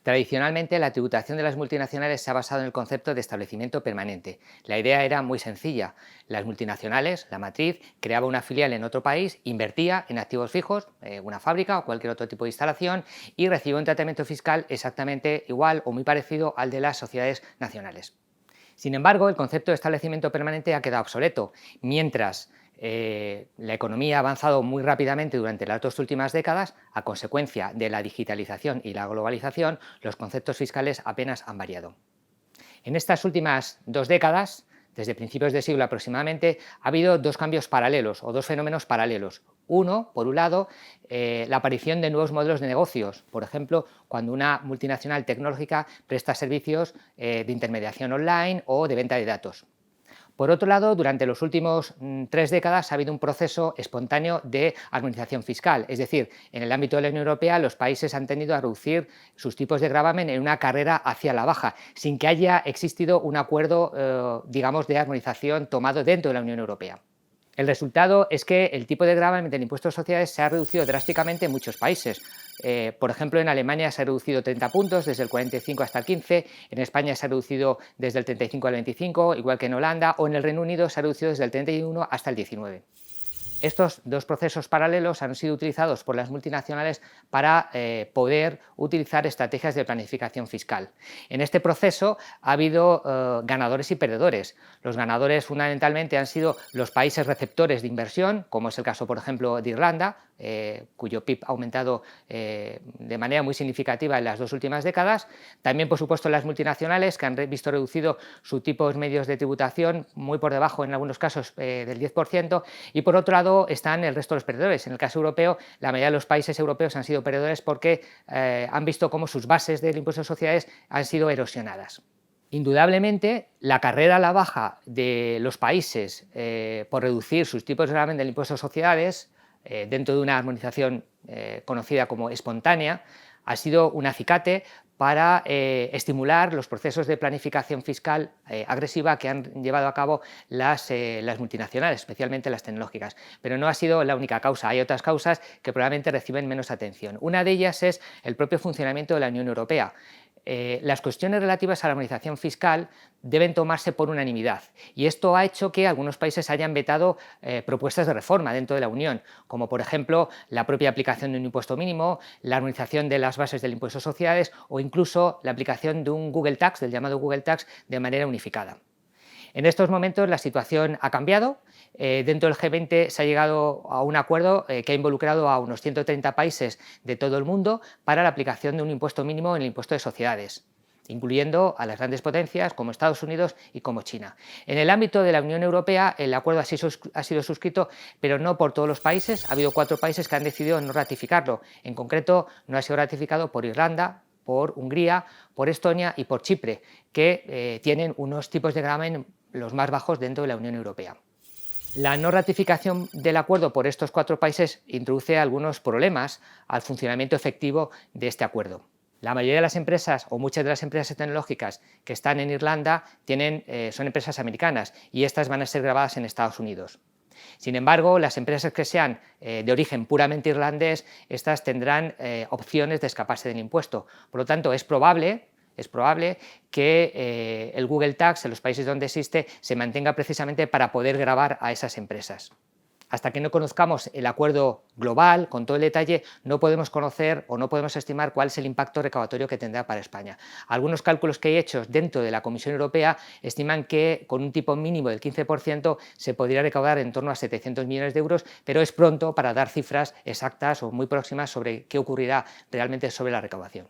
Tradicionalmente, la tributación de las multinacionales se ha basado en el concepto de establecimiento permanente. La idea era muy sencilla. Las multinacionales, la matriz, creaba una filial en otro país, invertía en activos fijos, una fábrica o cualquier otro tipo de instalación, y recibía un tratamiento fiscal exactamente igual o muy parecido al de las sociedades nacionales. Sin embargo, el concepto de establecimiento permanente ha quedado obsoleto, mientras la economía ha avanzado muy rápidamente durante las dos últimas décadas. A consecuencia de la digitalización y la globalización, los conceptos fiscales apenas han variado. En estas últimas dos décadas, desde principios de siglo aproximadamente, ha habido dos cambios paralelos o dos fenómenos paralelos. Uno, por un lado, la aparición de nuevos modelos de negocios, por ejemplo, cuando una multinacional tecnológica presta servicios de intermediación online o de venta de datos. Por otro lado, durante los últimos 3 décadas ha habido un proceso espontáneo de armonización fiscal, es decir, en el ámbito de la Unión Europea los países han tendido a reducir sus tipos de gravamen en una carrera hacia la baja, sin que haya existido un acuerdo, digamos, de armonización tomado dentro de la Unión Europea. El resultado es que el tipo de gravamen del impuesto de sociedades se ha reducido drásticamente en muchos países. Por ejemplo, en Alemania se ha reducido 30 puntos, desde el 45 hasta el 15, en España se ha reducido desde el 35 al 25, igual que en Holanda, o en el Reino Unido se ha reducido desde el 31 hasta el 19. Estos dos procesos paralelos han sido utilizados por las multinacionales para poder utilizar estrategias de planificación fiscal. En este proceso ha habido ganadores y perdedores. Los ganadores fundamentalmente han sido los países receptores de inversión, como es el caso, por ejemplo, de Irlanda, cuyo PIB ha aumentado de manera muy significativa en las dos últimas décadas. También, por supuesto, las multinacionales, que han visto reducido sus tipos medios de tributación muy por debajo, en algunos casos, del 10%, y por otro lado están el resto de los perdedores. En el caso europeo, la mayoría de los países europeos han sido perdedores porque han visto cómo sus bases del impuesto de sociedades han sido erosionadas. Indudablemente, la carrera a la baja de los países por reducir sus tipos de gravamen del impuesto de sociedades dentro de una armonización conocida como espontánea ha sido un acicate para estimular los procesos de planificación fiscal agresiva que han llevado a cabo las multinacionales, especialmente las tecnológicas. Pero no ha sido la única causa, hay otras causas que probablemente reciben menos atención. Una de ellas es el propio funcionamiento de la Unión Europea. Las cuestiones relativas a la armonización fiscal deben tomarse por unanimidad, y esto ha hecho que algunos países hayan vetado propuestas de reforma dentro de la Unión, como por ejemplo la propia aplicación de un impuesto mínimo, la armonización de las bases del impuesto de sociedades o incluso la aplicación de un Google Tax, del llamado Google Tax, de manera unificada. En estos momentos la situación ha cambiado. Dentro del G20 se ha llegado a un acuerdo que ha involucrado a unos 130 países de todo el mundo para la aplicación de un impuesto mínimo en el impuesto de sociedades, incluyendo a las grandes potencias como Estados Unidos y como China. En el ámbito de la Unión Europea el acuerdo ha sido suscrito, pero no por todos los países. Ha habido 4 países que han decidido no ratificarlo. En concreto, no ha sido ratificado por Irlanda, por Hungría, por Estonia y por Chipre, que tienen unos tipos de gravamen los más bajos dentro de la Unión Europea. La no ratificación del acuerdo por estos 4 países introduce algunos problemas al funcionamiento efectivo de este acuerdo. La mayoría de las empresas o muchas de las empresas tecnológicas que están en Irlanda son empresas americanas y estas van a ser gravadas en Estados Unidos. Sin embargo, las empresas que sean de origen puramente irlandés, estas tendrán opciones de escaparse del impuesto. Por lo tanto, es probable que el Google Tax en los países donde existe se mantenga precisamente para poder gravar a esas empresas. Hasta que no conozcamos el acuerdo global con todo el detalle, no podemos conocer o no podemos estimar cuál es el impacto recaudatorio que tendrá para España. Algunos cálculos que he hecho dentro de la Comisión Europea estiman que con un tipo mínimo del 15% se podría recaudar en torno a 700 millones de euros, pero es pronto para dar cifras exactas o muy próximas sobre qué ocurrirá realmente sobre la recaudación.